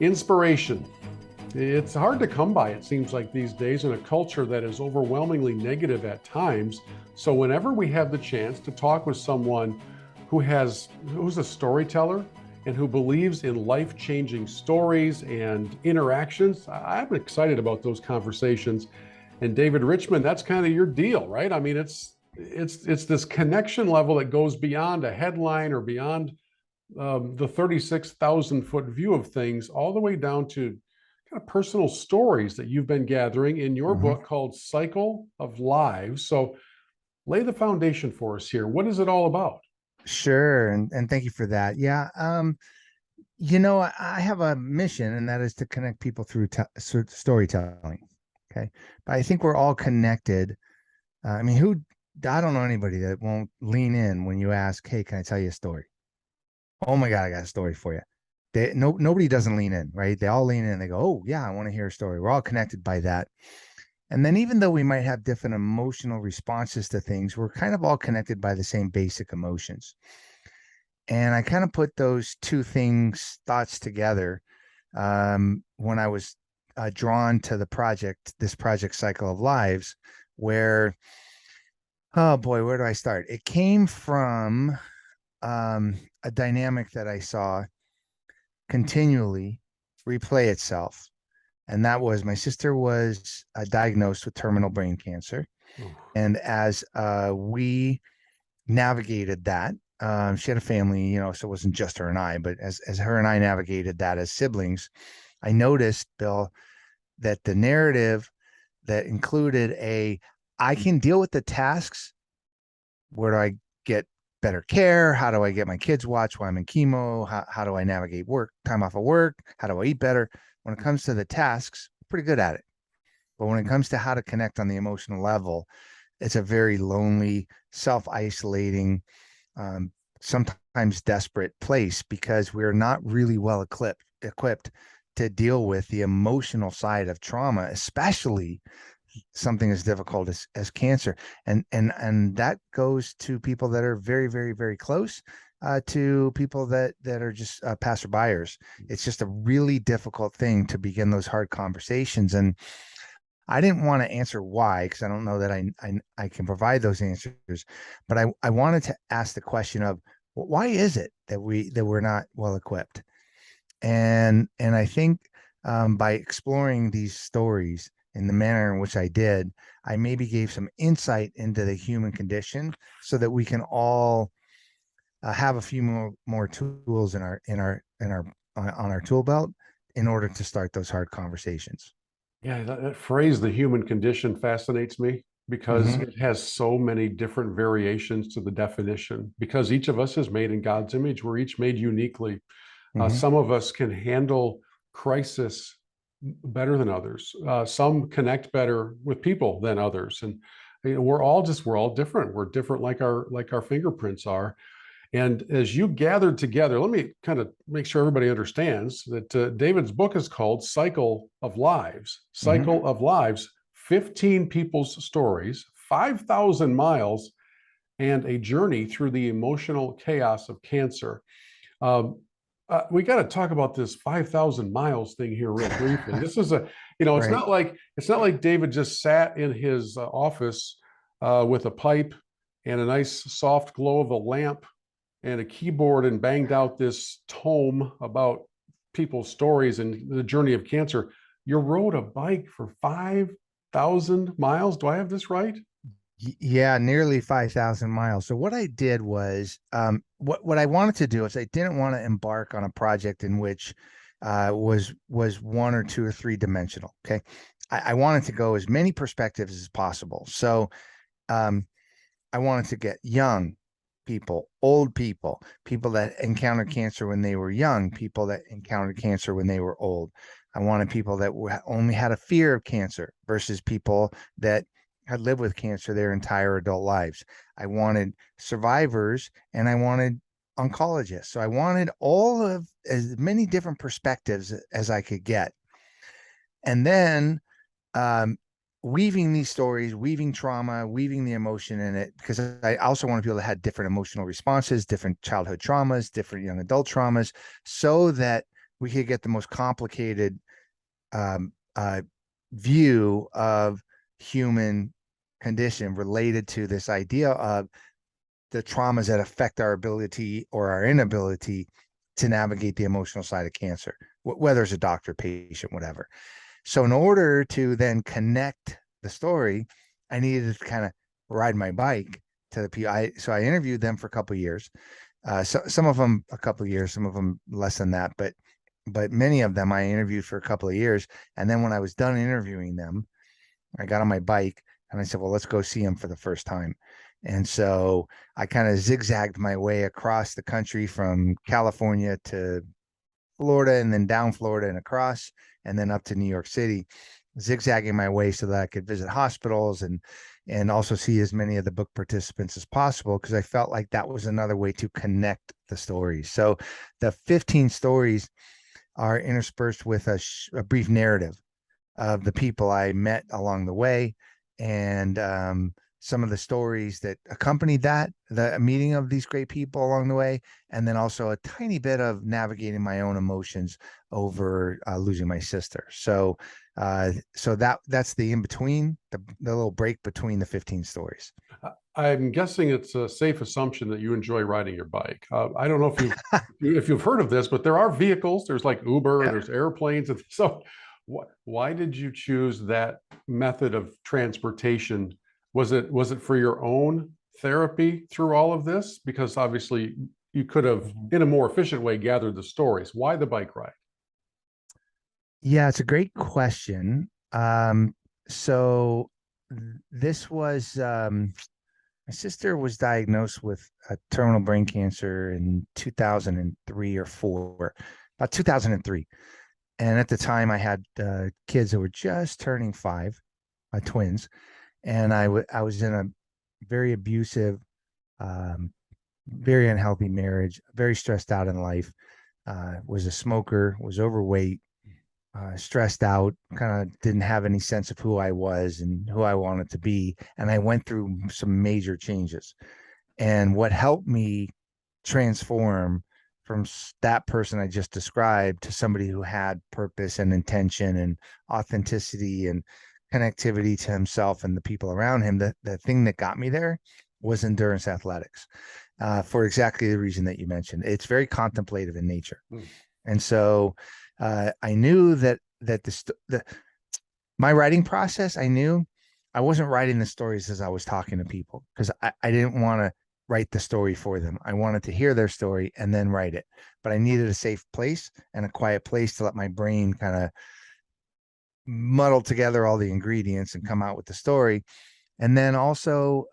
Inspiration. It's hard to come by, it seems like these days, in a culture that is overwhelmingly negative at times. So whenever we have the chance to talk with someone who's a storyteller and who believes in life-changing stories and interactions, I'm excited about those conversations. And David Richman, that's kind of your deal, right? I mean, it's this connection level that goes beyond a headline or beyond the 36,000-foot view of things, all the way down to kind of personal stories that you've been gathering in your hmm book called Cycle of Lives. So lay the foundation for us here. What is it all about? Sure, and thank you for that. Yeah, I have a mission, and that is to connect people through storytelling. Okay, but I think we're all connected. I mean, I don't know anybody that won't lean in when you ask, "Hey, can I tell you a story?" Oh my God, I got a story for you. Nobody doesn't lean in, right? They all lean in. They go, "Oh yeah, I want to hear a story." We're all connected by that. And then even though we might have different emotional responses to things, we're kind of all connected by the same basic emotions. And I kind of put those two thoughts together when I was drawn to this project Cycle of Lives, where, oh boy, where do I start? It came from a dynamic that I saw continually replay itself. And that was my sister was diagnosed with terminal brain cancer. Oh, And as we navigated that, she had a family, so it wasn't just her and I, but as her and I navigated that as siblings, I noticed, Bill, that the narrative that included I can deal with the tasks. Where do I get better care? How do I get my kids watched while I'm in chemo? How do I navigate time off of work? How do I eat better? When it comes to the tasks, I'm pretty good at it. But when it comes to how to connect on the emotional level, it's a very lonely, self-isolating, sometimes desperate place because we're not really well equipped to deal with the emotional side of trauma, especially something as difficult as cancer. And that goes to people that are very, very, very close to people that are just passerbyers. It's just a really difficult thing to begin those hard conversations. And I didn't want to answer why, because I don't know that I can provide those answers, but I wanted to ask the question of, well, why is it that we're not well equipped? And I think by exploring these stories in the manner in which I did, I maybe gave some insight into the human condition so that we can all have a few more tools on our tool belt in order to start those hard conversations. yeah, that phrase, the human condition, fascinates me because hmm it has so many different variations to the definition. Because each of us is made in God's image, we're each made uniquely. hmm Some of us can handle crisis better than others. Some connect better with people than others, and we're all different. We're different, like our fingerprints are. And as you gathered together, let me kind of make sure everybody understands that David's book is called Cycle of Lives. hmm Cycle of Lives, 15 people's stories, 5,000 miles, and a journey through the emotional chaos of cancer. Um, we got to talk about this 5,000 miles thing here real briefly. This is Right. it's not like David just sat in his office with a pipe and a nice soft glow of a lamp and a keyboard and banged out this tome about people's stories and the journey of cancer. You rode a bike for 5,000 miles. Do I have this right? Yeah, nearly 5,000 miles. So what I did was, what I wanted to do is I didn't want to embark on a project in which was one or two or three dimensional. Okay. I wanted to go as many perspectives as possible. So um, I wanted to get young people, old people, people that encountered cancer when they were young, people that encountered cancer when they were old. I wanted people that only had a fear of cancer versus people that had lived with cancer their entire adult lives. I wanted survivors and I wanted oncologists. So I wanted all of as many different perspectives as I could get. And then um, weaving these stories, weaving trauma, weaving the emotion in it, because I also want people that had different emotional responses, different childhood traumas, different young adult traumas, so that we could get the most complicated um, view of human condition related to this idea of the traumas that affect our ability or our inability to navigate the emotional side of cancer, whether it's a doctor, patient, whatever. So in order to then connect the story, I needed to kind of ride my bike to the PI. So I interviewed them for a couple of years. So some of them a couple of years, some of them less than that, but many of them I interviewed for a couple of years. And then when I was done interviewing them, I got on my bike and I said, well, let's go see them for the first time. And so I kind of zigzagged my way across the country from California to Florida and then down Florida and across and then up to New York City, zigzagging my way so that I could visit hospitals and also see as many of the book participants as possible, because I felt like that was another way to connect the stories. So the 15 stories are interspersed with a brief narrative of the people I met along the way, and some of the stories that accompanied that, the meeting of these great people along the way, and then also a tiny bit of navigating my own emotions over losing my sister. So that's the in between, the little break between the 15 stories. I'm guessing it's a safe assumption that you enjoy riding your bike. I don't know if you've heard of this, but there are vehicles. There's like Uber, Yeah. there's airplanes, and so why did you choose that method of transportation? Was it for your own therapy through all of this? Because obviously you could have, Mhm. in a more efficient way, gathered the stories. Why the bike ride? Yeah, it's a great question. So this was my sister was diagnosed with a terminal brain cancer in 2003 or four, about 2003. And at the time, I had kids that were just turning five, my twins, and I was in a very abusive, um, very unhealthy marriage, very stressed out in life. Was a smoker, was overweight, stressed out, kind of didn't have any sense of who I was and who I wanted to be. And I went through some major changes. And what helped me transform from that person I just described to somebody who had purpose and intention and authenticity and connectivity to himself and the people around him, the thing that got me there was endurance athletics, for exactly the reason that you mentioned. It's very contemplative in nature. Hmm. And so I knew that my writing process, I knew I wasn't writing the stories as I was talking to people, because I didn't want to write the story for them. I wanted to hear their story and then write it. But I needed a safe place and a quiet place to let my brain kind of muddle together all the ingredients and come out with the story. And then also,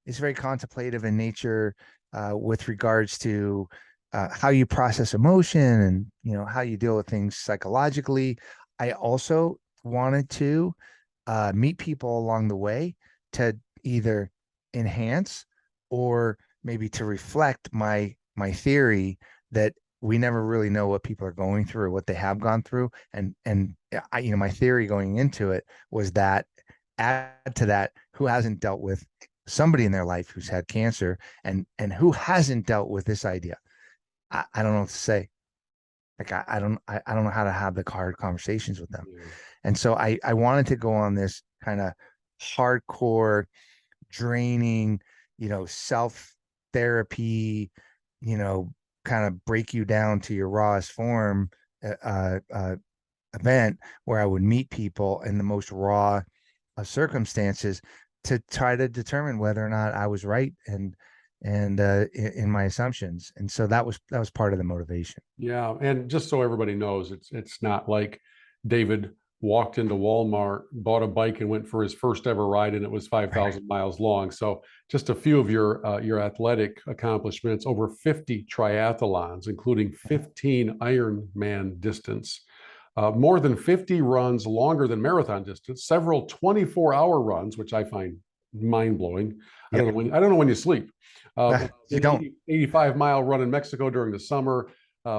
it's very contemplative in nature with regards to how you process emotion and how you deal with things psychologically. I also wanted to meet people along the way to either enhance or maybe to reflect my theory that we never really know what people are going through or what they have gone through. And I, my theory going into it was that, add to that, who hasn't dealt with somebody in their life who's had cancer, and who hasn't dealt with this idea. I don't know what to say. Like I don't know how to have the hard conversations with them. Yeah. And so I wanted to go on this kind of hardcore, draining, self therapy, you know, kind of break you down to your rawest form event where I would meet people in the most raw of circumstances to try to determine whether or not I was right and in my assumptions. And so that was part of the motivation. Yeah, and just so everybody knows, it's not like David walked into Walmart, bought a bike, and went for his first ever ride, and it was Right. 5,000 miles long. So, just a few of your athletic accomplishments: over 50 triathlons, including 15 Ironman distance, more than 50 runs longer than marathon distance, several 24-hour runs, which I find mind blowing. Yeah. I don't know when you sleep. You An don't. 85-mile run in Mexico during the summer,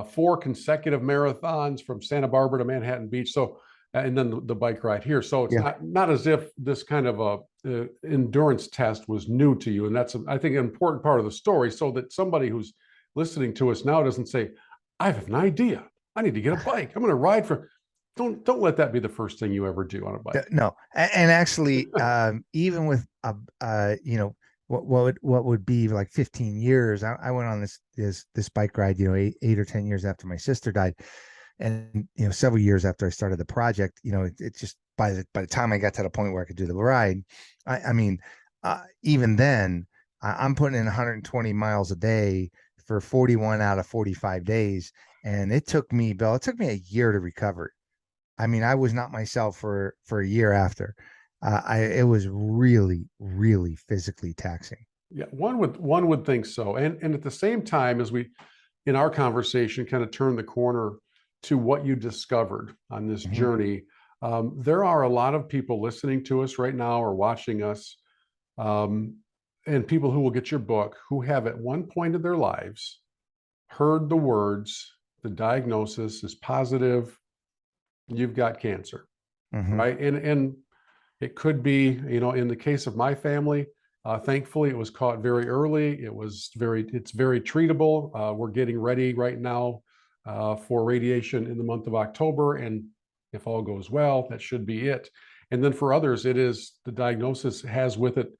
four consecutive marathons from Santa Barbara to Manhattan Beach. So, and then the bike ride here. So it's Yeah. not as if this kind of a endurance test was new to you, and that's I think an important part of the story, so that somebody who's listening to us now doesn't say, "I have an idea. I need to get a bike. I'm going to ride for. Don't let that be the first thing you ever do on a bike. No, and actually, even with what would be like 15 years, I went on this bike ride, 8 or 10 years after my sister died, and several years after I started the project, it just by the time I got to the point where I could do the ride, I mean, even then, I'm putting in 120 miles a day for 41 out of 45 days, and it took me, Bill, it took me a year to recover. I mean, I was not myself for a year after. It was really, really physically taxing. Yeah, one would think so. And at the same time, as we in our conversation kind of turn the corner to what you discovered on this Hmm. journey, there are a lot of people listening to us right now or watching us, um, and people who will get your book who have at one point in their lives heard the words, the diagnosis is positive, you've got cancer, Hmm. right? And it could be, in the case of my family, thankfully it was caught very early. It's very treatable. We're getting ready right now for radiation in the month of October. And if all goes well, that should be it. And then for others, it is the diagnosis has with it,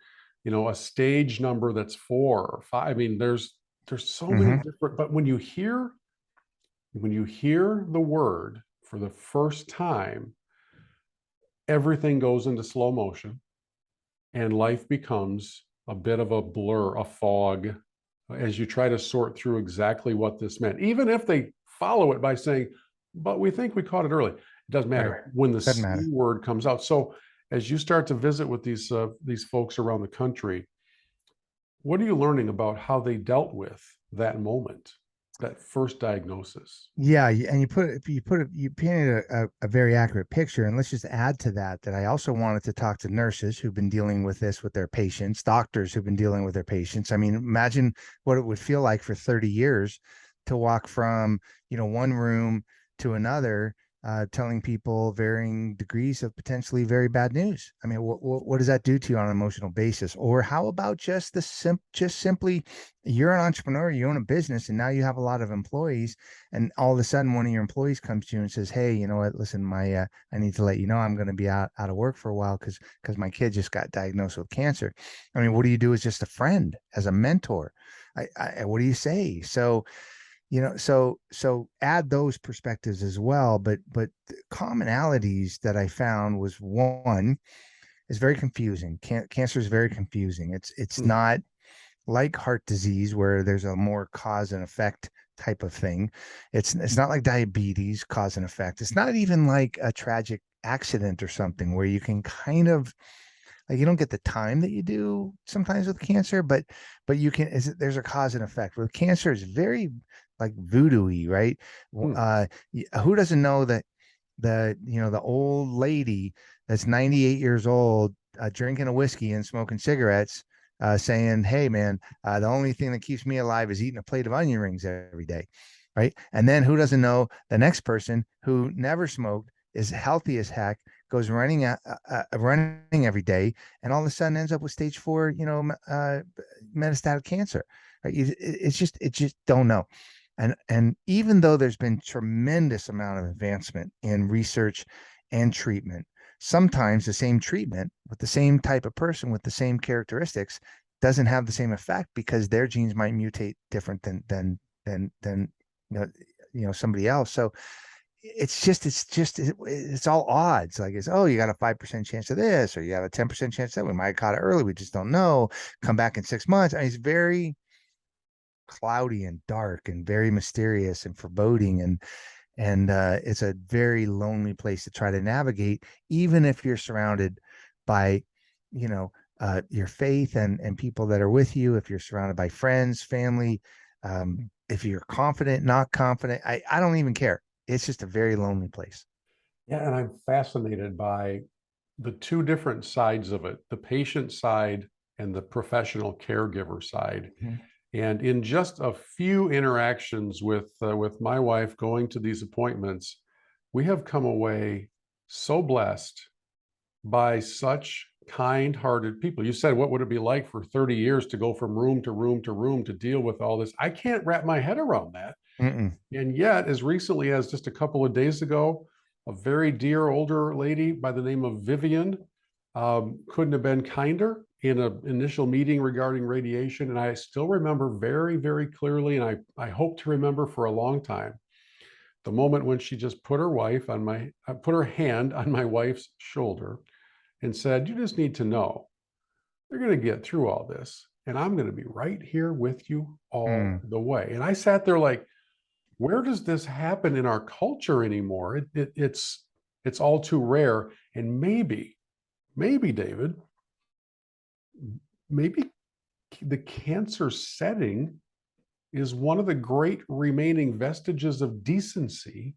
a stage number that's 4 or 5. I mean, there's so many Hmm. different, but when you hear the word for the first time, everything goes into slow motion and life becomes a bit of a blur, a fog, as you try to sort through exactly what this meant. Even if they follow it by saying, but we think we caught it early, it doesn't Right. matter when the Doesn't C matter. word comes out. So as you start to visit with these folks around the country, what are you learning about how they dealt with that moment, that first diagnosis? Yeah, and you painted a very accurate picture. And let's just add to that I also wanted to talk to nurses who've been dealing with this with their patients, doctors who've been dealing with their patients. I mean, imagine what it would feel like for 30 years to walk from, one room to another, telling people varying degrees of potentially very bad news. I mean, what does that do to you on an emotional basis? Or how about just simply you're an entrepreneur, you own a business, and now you have a lot of employees, and all of a sudden one of your employees comes to you and says, hey, you know what, listen, I need to let you know I'm going to be out of work for a while because my kid just got diagnosed with cancer. I mean, what do you do as just a friend, as a mentor? What do you say? So so add those perspectives as well, but the commonalities that I found was, one, is very confusing. Cancer is very confusing. It's Hmm. not like heart disease where there's a more cause and effect type of thing. It's not like diabetes, cause and effect. It's not even like a tragic accident or something where you can kind of, like, you don't get the time that you do sometimes with cancer, but you can, there's a cause and effect. With cancer, it's very like voodoo-y, right? Hmm. Who doesn't know that the old lady that's 98 years old, drinking a whiskey and smoking cigarettes, saying, hey man, the only thing that keeps me alive is eating a plate of onion rings every day, right? And then who doesn't know the next person who never smoked, is healthy as heck, goes running every day, and all of a sudden ends up with stage 4, metastatic cancer, right? It's just don't know. And even though there's been tremendous amount of advancement in research and treatment, sometimes the same treatment with the same type of person with the same characteristics doesn't have the same effect because their genes might mutate different than you know somebody else. So it's all odds. Like, it's, oh, you got a 5% chance of this, or you have a 10% chance that we might have caught it early. We just don't know. Come back in 6 months. I mean, it's very cloudy and dark and very mysterious and foreboding, and it's a very lonely place to try to navigate, even if you're surrounded by you know your faith and people that are with you, if you're surrounded by friends, family, if you're confident, not confident. I don't even care. It's just a very lonely place. Yeah, and I'm fascinated by the two different sides of it, the patient side and the professional caregiver side. Mhm. And in just a few interactions with my wife going to these appointments, we have come away so blessed by such kind-hearted people. You said, what would it be like for 30 years to go from room to room to room to deal with all this? I can't wrap my head around that. Mm-mm. And yet, as recently as just a couple of days ago, a very dear older lady by the name of Vivian couldn't have been kinder in an initial meeting regarding radiation. And I still remember very, very clearly, and I hope to remember for a long time, the moment when she just put her wife on my, put her hand on my wife's shoulder and said, "You just need to know you're going to get through all this. And I'm going to be right here with you all Mm. the way." And I sat there like, where does this happen in our culture anymore? It's all too rare. And maybe David, maybe the cancer setting is one of the great remaining vestiges of decency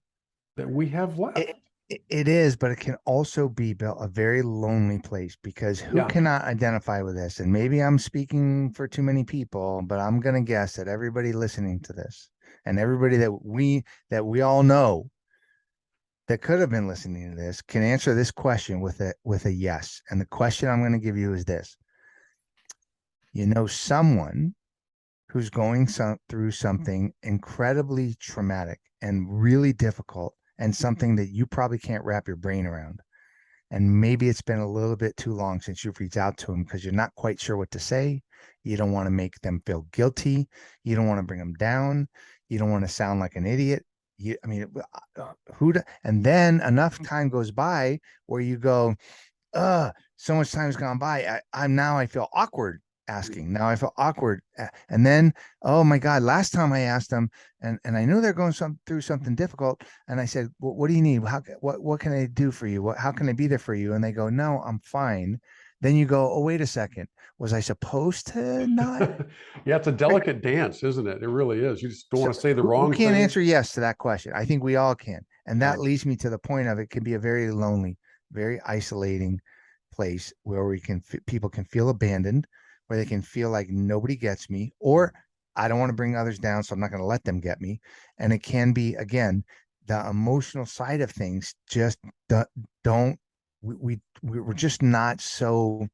that we have left. It, it is, but it can also be built a very lonely place because who Yeah. cannot identify with this? And maybe I'm speaking for too many people, but I'm going to guess that everybody listening to this and everybody that we all know that could have been listening to this can answer this question with a yes. And the question I'm going to give you is this. You know someone who's going through something incredibly traumatic and really difficult and something that you probably can't wrap your brain around. And maybe it's been a little bit too long since you've reached out to them because you're not quite sure what to say. You don't want to make them feel guilty. You don't want to bring them down. You don't want to sound like an idiot. I mean, and then enough time goes by where you go, so much time's gone by. I feel awkward asking. Now I feel awkward. And then, oh my God, last time I asked them and I knew they're going through something difficult. And I said, what do you need? What can I do for you? How can I be there for you? And they go, no, I'm fine. Then you go, oh, wait a second. Was I supposed to not? Yeah, it's a Right. delicate dance, isn't it? It really is. You just don't So want to say the who wrong can't thing. answer yes to that question? I think we all can. And Yeah. that leads me to the point of it can be a very lonely, very isolating place where people can feel abandoned, where they can feel like nobody gets me, or I don't want to bring others down, so I'm not going to let them get me. And it can be again the emotional side of things. Just don't we're just not so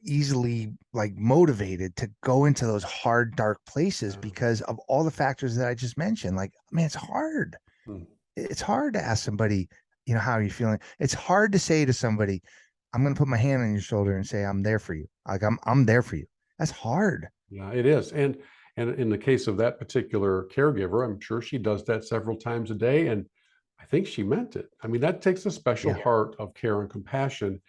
easily like motivated to go into those hard dark places Yeah. because of all the factors that I just mentioned. Like, man, it's hard. Hmm. It's hard to ask somebody, how are you feeling? It's hard to say to somebody, I'm going to put my hand on your shoulder and say I'm there for you. Like I'm there for you. That's hard. Yeah, it is. And in the case of that particular caregiver, I'm sure she does that several times a day. And I think she meant it. I mean, that takes a special Yeah. heart of care and compassion.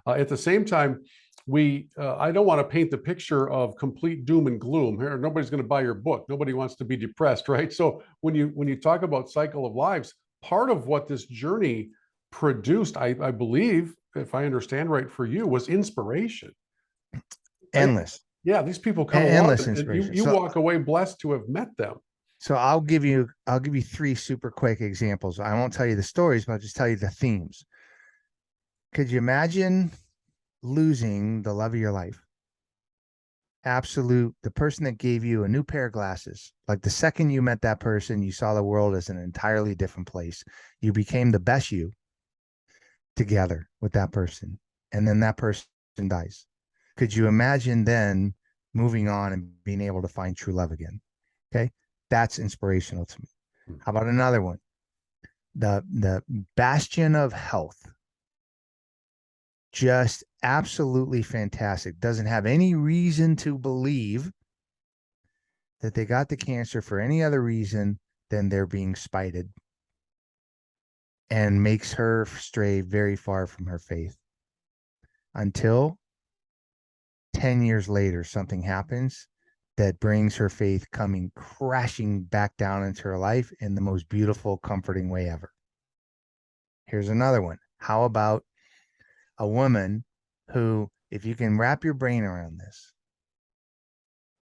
At the same time, I don't want to paint the picture of complete doom and gloom. Here, nobody's going to buy your book. Nobody wants to be depressed, right? So when you talk about cycle of lives, part of what this journey produced, I believe, if I understand right for you, was inspiration. Right? Endless, Yeah, these people come along endless and you inspiration. you walk away blessed to have met them. So I'll give you three super quick examples. I won't tell you the stories, but I'll just tell you the themes. Could you imagine losing the love of your life? The person that gave you a new pair of glasses. Like the second you met that person, you saw the world as an entirely different place. You became the best you together with that person. And then that person dies. Could you imagine then moving on and being able to find true love again? Okay. That's inspirational to me. How about another one? The bastion of health, just absolutely fantastic. Doesn't have any reason to believe that they got the cancer for any other reason than they're being spited, and makes her stray very far from her faith until 10 years later something happens that brings her faith coming crashing back down into her life in the most beautiful, comforting way ever. Here's another one. How about a woman who, if you can wrap your brain around this,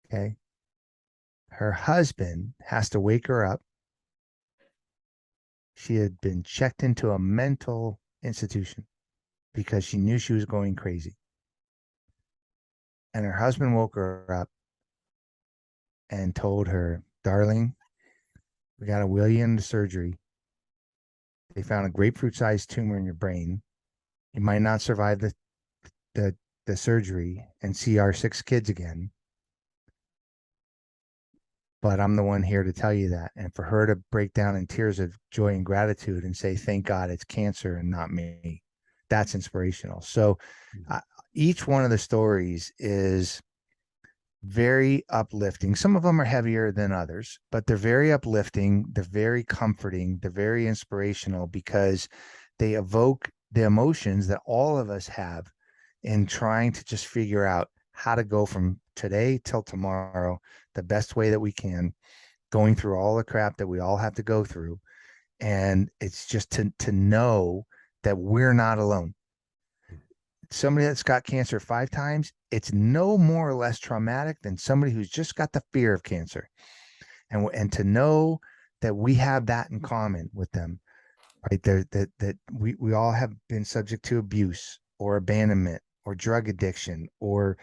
okay, her husband has to wake her up. She had been checked into a mental institution because she knew she was going crazy. And her husband woke her up and told her, darling, we got to wheel you into surgery. They found a grapefruit sized tumor in your brain. You might not survive the, the surgery and see our 6 kids again. but I'm the one here to tell you that. And for her to break down in tears of joy and gratitude and say, thank God it's cancer and not me, that's inspirational. So uh, each one of the stories is very uplifting. Some of them are heavier than others, but they're very uplifting. They're very comforting. They're very inspirational because they evoke the emotions that all of us have in trying to just figure out how to go from today till tomorrow the best way that we can, going through all the crap that we all have to go through. And it's just to know that we're not alone. Somebody that's got cancer 5 times, it's no more or less traumatic than somebody who's just got the fear of cancer. And to know that we have that in common with them, right? There that we all have been subject to abuse or abandonment or drug addiction or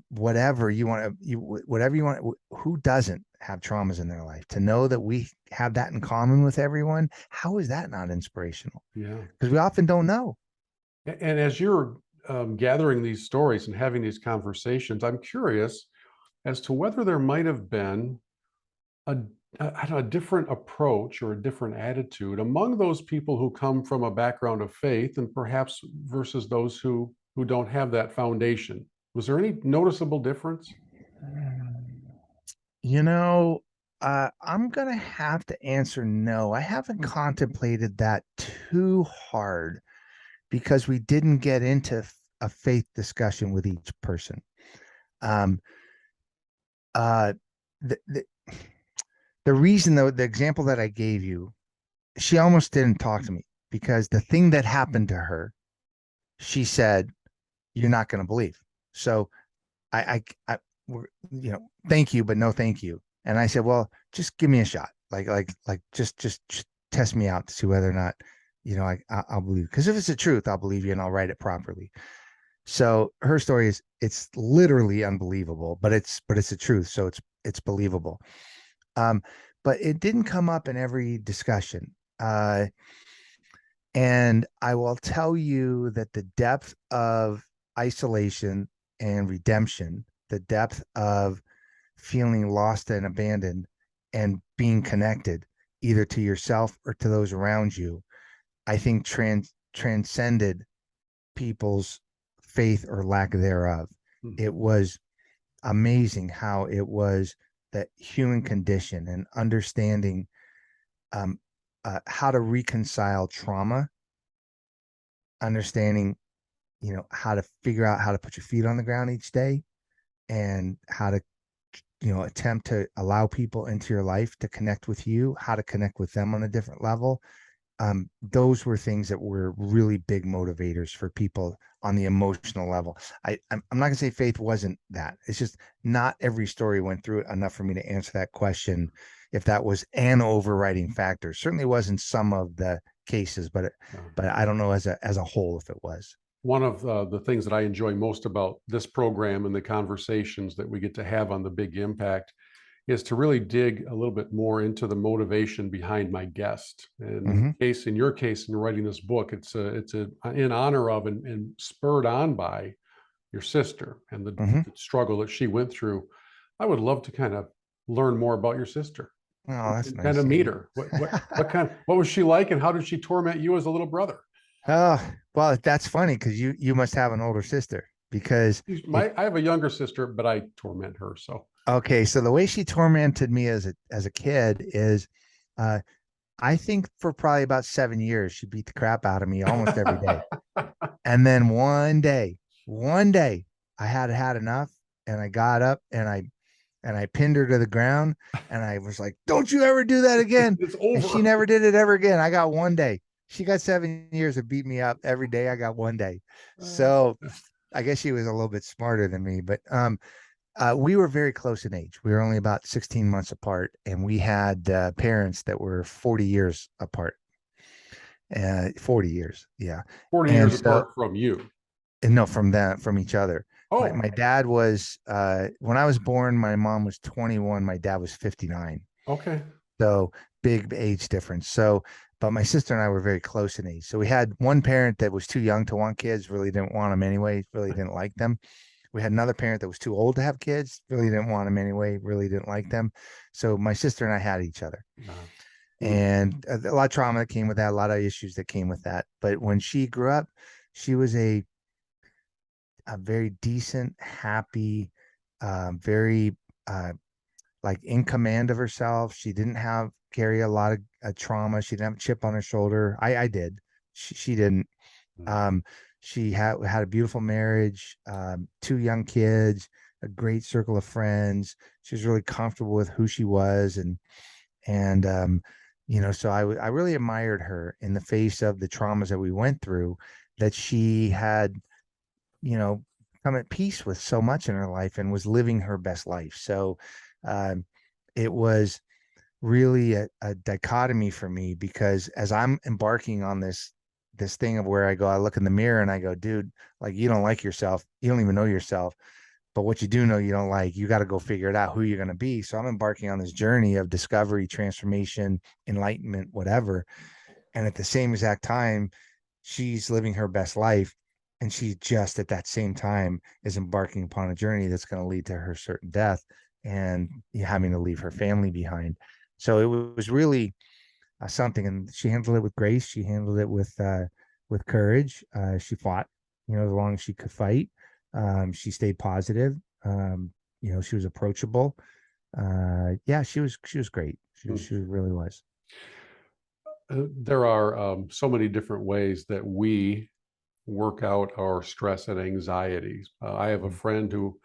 whatever you want to, whatever you want. Who doesn't have traumas in their life? To know that we have that in common with everyone, how is that not inspirational? Yeah. Because we often don't know. And as you're gathering these stories and having these conversations, I'm curious as to whether there might have been a, I don't know, a different approach or a different attitude among those people who come from a background of faith and perhaps versus those who don't have that foundation. Was there any noticeable difference? You know, I'm gonna have to answer no. I haven't contemplated that too hard because we didn't get into a faith discussion with each person. Um, uh, the, the the reason though, the example that I gave you, she almost didn't talk to me because the thing that happened to her, she said, "You're not going to believe." So I thank you, but no, thank you. And I said, well, just give me a shot, just test me out to see whether or not, I'll believe. Because if it's the truth, I'll believe you and I'll write it properly. So her story is, it's literally unbelievable, but it's the truth, so it's believable. Um, but it didn't come up in every discussion. And I will tell you that the depth of isolation and redemption, the depth of feeling lost and abandoned and being connected either to yourself or to those around you, I think transcended people's faith or lack thereof. Mhm. It was amazing how it was the human condition and understanding um, how to reconcile trauma, understanding, how to figure out how to put your feet on the ground each day and how to, attempt to allow people into your life to connect with you, how to connect with them on a different level. Those were things that were really big motivators for people on the emotional level. I'm not gonna say faith wasn't that. It's just not every story went through it enough for me to answer that question. If that was an overriding factor, certainly wasn't some of the cases, but I don't know as a whole if it was. One of the things that I enjoy most about this program and the conversations that we get to have on the Big Impact is to really dig a little bit more into the motivation behind my guest. And Hmm. in your case, in writing this book, it's in honor of and spurred on by your sister and Hmm. the struggle that she went through. I would love to kind of learn more about your sister Oh, that's and kind nice. of meet her. What was she like, and how did she torment you as a little brother? Oh, well, that's funny because you must have an older sister because if I have a younger sister, but I torment her. So okay, so the way she tormented me as a kid is uh I think for probably about 7 years she beat the crap out of me almost every day. And then one day I had enough and I got up and I pinned her to the ground and I was like, "Don't you ever do that again." it's And she over. never did it ever again. I got one day. She got 7 years of beat me up every day. I got one day. So I guess she was a little bit smarter than me, but we were very close in age. We were only about 16 months apart, and we had parents that were 40 years apart. 40 years, yeah. 40 And years so, apart from you. and no, from each other. My Oh, dad was when I was born, my mom was 21, my dad was 59. okay. So big age difference. So, but my sister and I were very close in age. So we had one parent that was too young to want kids, really didn't want them anyway, really didn't like them. We had another parent that was too old to have kids, really didn't want them anyway, really didn't like them. So my sister and I had each other. Uh, mm, And a lot of trauma that came with that, a lot of issues that came with that. But when she grew up, she was a very decent, happy, very like in command of herself. She didn't have carry a lot of trauma. She didn't have a chip on her shoulder. I did. She didn't. mm, Um, she had a beautiful marriage, two young kids, a great circle of friends. She was really comfortable with who she was, and you know, so I really admired her in the face of the traumas that we went through, that she had, you know, come at peace with so much in her life and was living her best life. So um, it was really a dichotomy for me, because as I'm embarking on this thing of where I go, I look in the mirror and I go, dude, like, you don't like yourself. You don't even know yourself. But what you do know you don't like, you got to go figure it out who you're going to be. So I'm embarking on this journey of discovery, transformation, enlightenment, whatever. And at the same exact time, she's living her best life. And she just at that same time is embarking upon a journey that's going to lead to her certain death and having to leave her family behind. So it was really something, and she handled it with grace. She handled it with courage. She fought, you know, as long as she could fight. She stayed positive. You know, she was approachable. Yeah, she was great. mm. She really was. There are so many different ways that we work out our stress and anxieties. I have a Mhm. friend who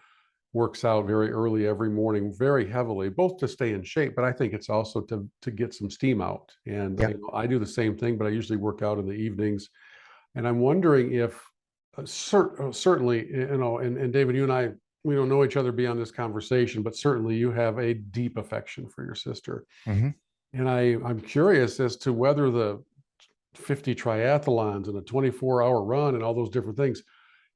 works out very early every morning, very heavily, both to stay in shape, but I think it's also to get some steam out. And Yep. you know, I do the same thing, but I usually work out in the evenings. And I'm wondering if certainly, you know, and David, you and I, we don't know each other beyond this conversation, but certainly you have a deep affection for your sister. Hmm. And I'm curious as to whether the 50 triathlons and a 24-hour run and all those different things,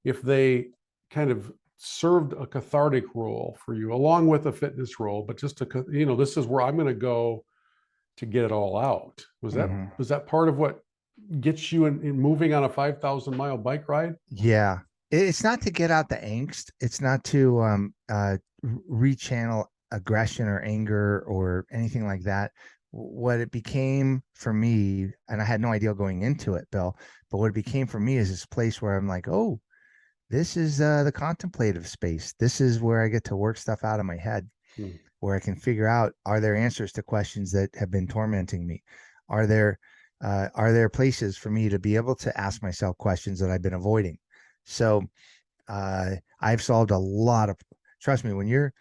if they kind of served a cathartic role for you along with a fitness role, but just to, you know, this is where I'm going to go to get it all out. Hmm. Was that part of what gets you in moving on a 5,000-mile bike ride? Yeah. It's not to get out the angst. It's not to rechannel aggression or anger or anything like that. What it became for me, and I had no idea going into it, Bill, but what it became for me is this place where I'm like, oh, this is the contemplative space. This is where I get to work stuff out of my head, Hmm. where I can figure out, are there answers to questions that have been tormenting me? Are there are there places for me to be able to ask myself questions that I've been avoiding? So I've solved a lot of, trust me, when you're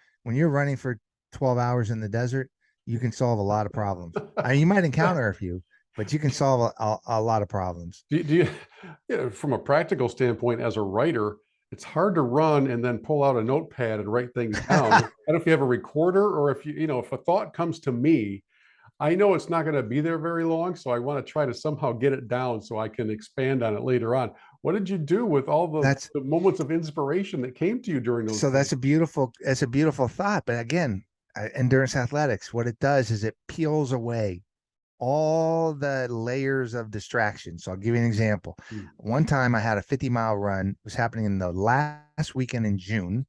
running for 12 hours in the desert, you can solve a lot of problems. I mean, you might encounter a few, but you can solve a lot of problems. Do you, you know, from a practical standpoint, as a writer, it's hard to run and then pull out a notepad and write things down. I don't know if you have a recorder or if you know, if a thought comes to me, I know it's not going to be there very long, so I want to try to somehow get it down so I can expand on it later on. What did you do with all That's the moments of inspiration that came to you during those so days? that's a beautiful thought. But again, endurance athletics, what it does is it peels away all the layers of distraction. So I'll give you an example. Hmm. One time I had a 50-mile run. It was happening in the last weekend in June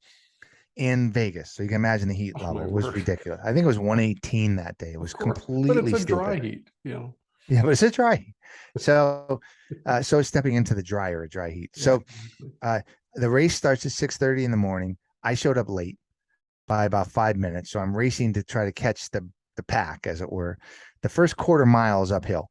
in Vegas. So you can imagine the heat Oh my level. It was word! ridiculous. I think it was 118 that day. It Of was course, but it's completely a dry stupid. heat, you know. Yeah, but it's a dry heat. So so stepping into the dry heat. Yeah, So exactly. uh the race starts at 6:30 in the morning. I showed up late by about 5 minutes. So I'm racing to try to catch the pack, as it were. The first quarter mile is uphill.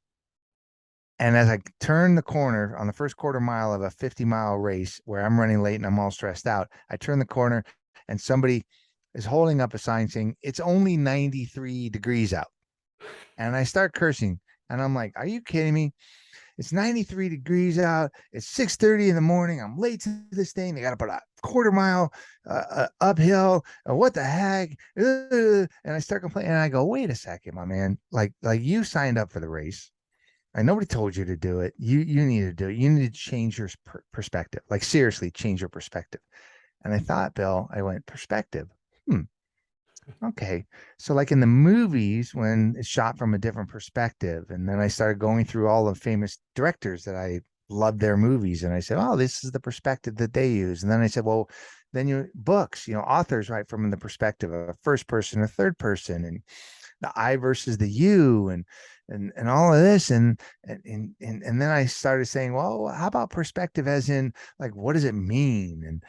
And as I turn the corner on the first quarter mile of a 50-mile race where I'm running late and I'm all stressed out, I turn the corner and somebody is holding up a sign saying it's only 93 degrees out. And I start cursing and I'm like, are you kidding me? It's 93 degrees out. It's 6:30 in the morning. I'm late to this thing. They got to put a quarter mile uphill. What the heck? And I start complaining. And I go, wait a second, my man. Like you signed up for the race. And nobody told you to do it. You need to do it. You need to change your perspective. Like seriously, change your perspective. And I thought, Bill, I went perspective. Hmm. Okay. So like in the movies, when it's shot from a different perspective, and then I started going through all the famous directors that I loved their movies, and I said, oh, this is the perspective that they use. And then I said, well, then you books, authors write from the perspective of a first person or third person, and the I versus the you, and all of this, and then I started saying, well, how about perspective as in, like, what does it mean? And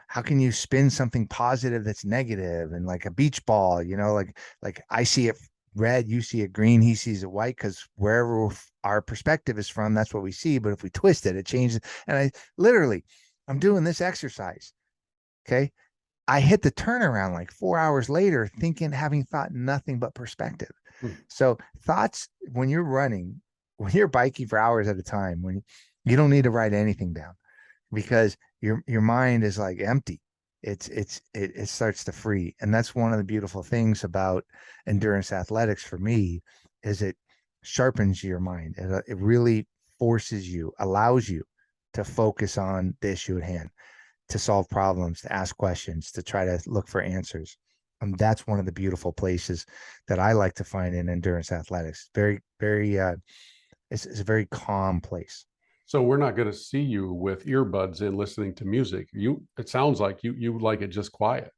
how can you spin something positive that's negative? And like a beach ball, like I see it red, you see it green, he sees it white, because wherever our perspective is from, that's what we see. But if we twist it, it changes. And I'm doing this exercise. Okay. I hit the turnaround like 4 hours later, having thought nothing but perspective. Hmm. So thoughts, when you're running, when you're biking for hours at a time, when you don't need to write anything down, because your mind is like empty. It starts to free. And that's one of the beautiful things about endurance athletics for me, is it sharpens your mind. It really allows you to focus on the issue at hand, to solve problems, to ask questions, to try to look for answers. And that's one of the beautiful places that I like to find in endurance athletics. Very, very, it's a very calm place. So we're not going to see you with earbuds in listening to music. It sounds like you like it just quiet.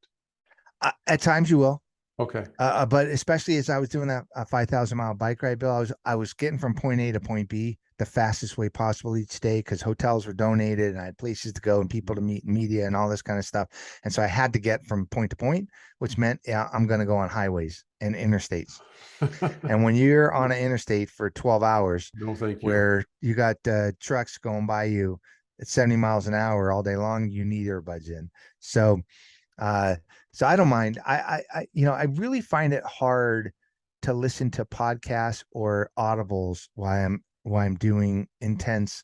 At times you will, Okay. but especially as I was doing that 5,000-mile bike ride, Bill, I was getting from point A to point B the fastest way possible each day, because hotels were donated and I had places to go and people to meet, media and all this kind of stuff. And so I had to get from point to point, which meant, yeah, I'm going to go on highways and interstates. And when you're on an interstate for 12 hours, No, thank you. where you got trucks going by you at 70 miles an hour all day long, you need earbuds in. So, uh, so I don't mind. I really find it hard to listen to podcasts or audibles while I'm doing intense,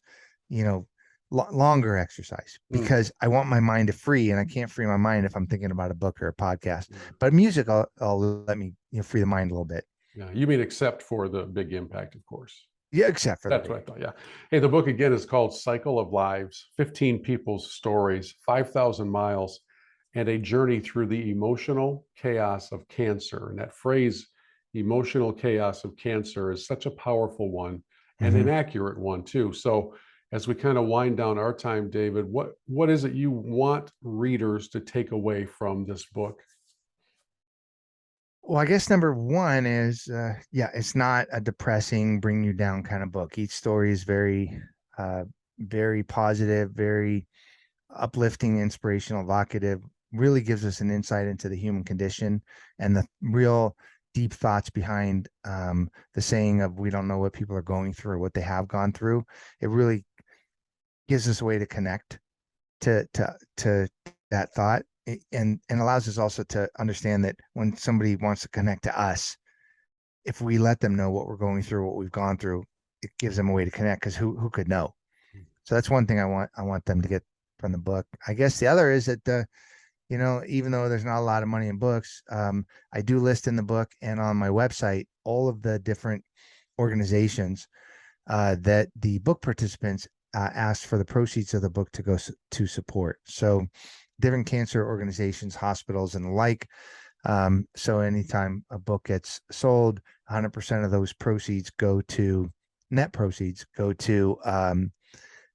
you know, longer exercise, Mm. because I want my mind to free, and I can't free my mind if I'm thinking about a book or a podcast. But music, I'll let me free the mind a little bit. Yeah, you mean except for the big impact, of course. Yeah, except for the That's big. what I thought. Yeah. Hey, the book again is called Cycle of Lives, 15 People's Stories, 5,000 Miles, and a Journey Through the Emotional Chaos of Cancer. And that phrase, emotional chaos of cancer, is such a powerful one and an Mhm. accurate one, too. So, as we kind of wind down our time, David, what is it you want readers to take away from this book? Well, I guess number one is, yeah, it's not a depressing, bring you down kind of book. Each story is uh, very positive, very uplifting, inspirational, evocative, really gives us an insight into the human condition and the real deep thoughts behind the saying of, we don't know what people are going through or what they have gone through. It really gives us a way to connect to that thought, and allows us also to understand that when somebody wants to connect to us, if we let them know what we're going through, what we've gone through, it gives them a way to connect, because who could know? So that's one thing I want them to get from the book. I guess the other is that even though there's not a lot of money in books, I do list in the book and on my website all of the different organizations that the book participants asked for the proceeds of the book to go to support. So different cancer organizations, hospitals, and the like. So anytime a book gets sold, 100% of those net proceeds go to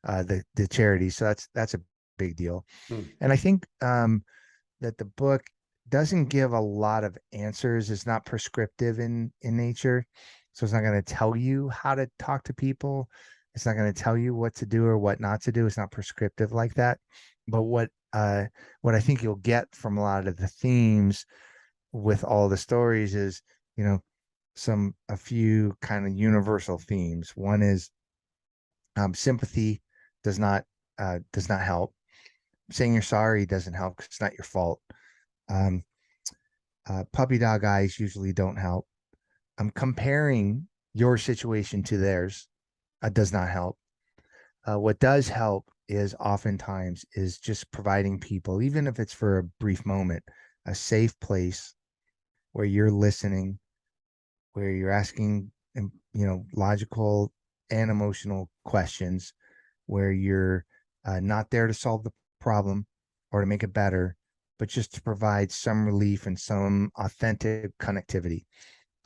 the charity. So that's a big deal. Hmm. And I think that the book doesn't give a lot of answers. It's not prescriptive in nature. So it's not going to tell you how to talk to people. It's not going to tell you what to do or what not to do. It's not prescriptive like that. But what I think you'll get from a lot of the themes with all the stories is, a few kind of universal themes. One is sympathy does not help. Saying you're sorry doesn't help because it's not your fault. Um, Puppy dog eyes usually don't help. Comparing your situation to theirs does not help. What does help is oftentimes is just providing people, even if it's for a brief moment, a safe place where you're listening, where you're asking, logical and emotional questions, where you're not there to solve the problem or to make it better, but just to provide some relief and some authentic connectivity.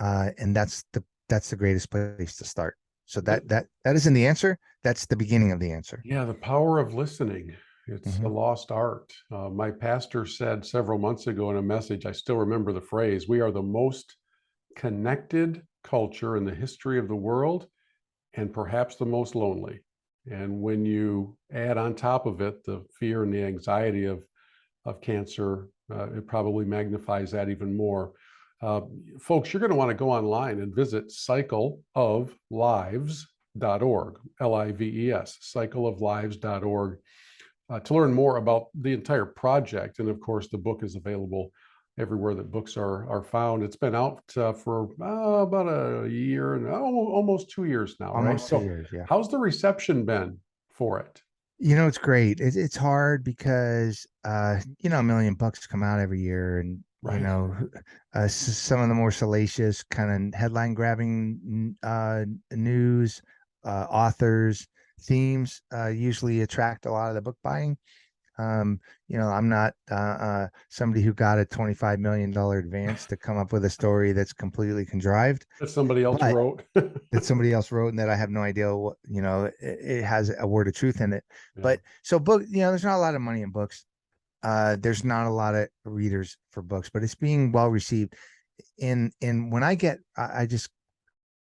And that's the greatest place to start. So that isn't the answer. That's the beginning of the answer. Yeah, the power of listening. It's a Mhm. lost art. My pastor said several months ago in a message, I still remember the phrase, we are the most connected culture in the history of the world and perhaps the most lonely. And when you add on top of it the fear and the anxiety of cancer, it probably magnifies that even more. Uh, Folks, you're going to want to go online and visit cycleoflives.org, Lives, cycleoflives.org, to learn more about the entire project. And of course, the book is available everywhere that books are found. It's been out for about a year and almost 2 years now, right? Almost 2 So, years, yeah. how's the reception been for it? It's great. It's hard because a million books come out every year, and Right. some of the more salacious kind of headline grabbing news authors themes usually attract a lot of the book buying. I'm not somebody who got a $25 million advance to come up with a story that's completely contrived, That somebody else but wrote. that somebody else wrote and that I have no idea what, it has a word of truth in it. Yeah. But so book, there's not a lot of money in books. There's not a lot of readers for books, but it's being well received. In when I just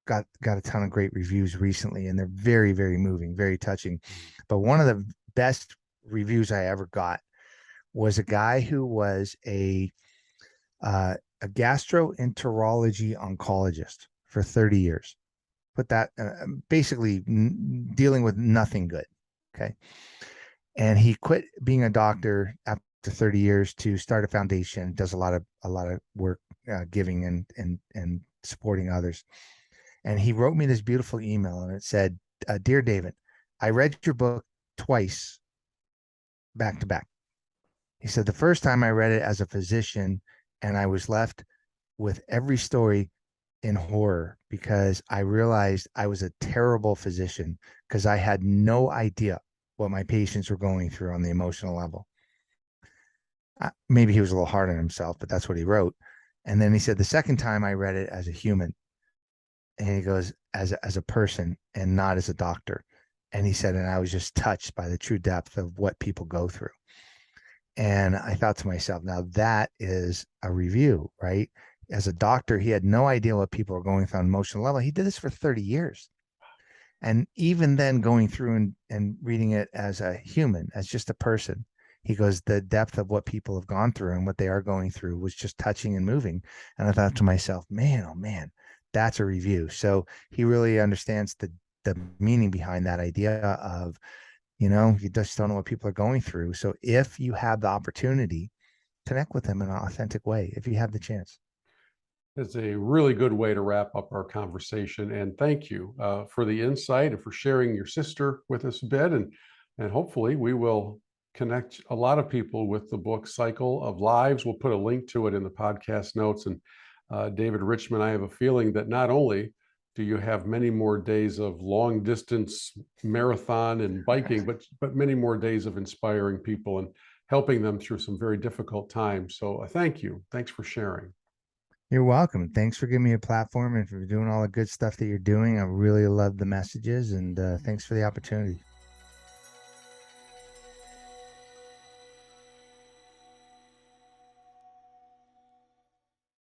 got a ton of great reviews recently, and they're very, very moving, very touching. But one of the best reviews I ever got was a guy who was a gastroenterology oncologist for 30 years. Put that basically dealing with nothing good. Okay. And he quit being a doctor after 30 years to start a foundation, does a lot of work giving and supporting others. And he wrote me this beautiful email, and it said, "Dear David, I read your book twice back to back." He said, "The first time I read it as a physician, and I was left with every story in horror because I realized I was a terrible physician because I had no idea what my patients were going through on the emotional level." Maybe he was a little hard on himself, but that's what he wrote. And then he said, "The second time I read it as a human," and he goes, as a person and not as a doctor. And he said, "And I was just touched by the true depth of what people go through." And I thought to myself, now that is a review, right? As a doctor, he had no idea what people were going through on an emotional level. He did this for 30 years. And even then, going through and reading it as a human, as just a person, he goes, the depth of what people have gone through and what they are going through was just touching and moving. And I thought to myself, man, oh man, that's a review. So he really understands the meaning behind that idea of, you just don't know what people are going through. So if you have the opportunity, connect with them in an authentic way, if you have the chance. It's a really good way to wrap up our conversation. And thank you for the insight and for sharing your sister with us a bit. And hopefully we will connect a lot of people with the book Cycle of Lives. We'll put a link to it in the podcast notes. And David Richman, I have a feeling that not only do you have many more days of long distance marathon and biking, but many more days of inspiring people and helping them through some very difficult times. So thank you. Thanks for sharing. You're welcome. Thanks for giving me a platform and for doing all the good stuff that you're doing. I really love the messages, and thanks for the opportunity.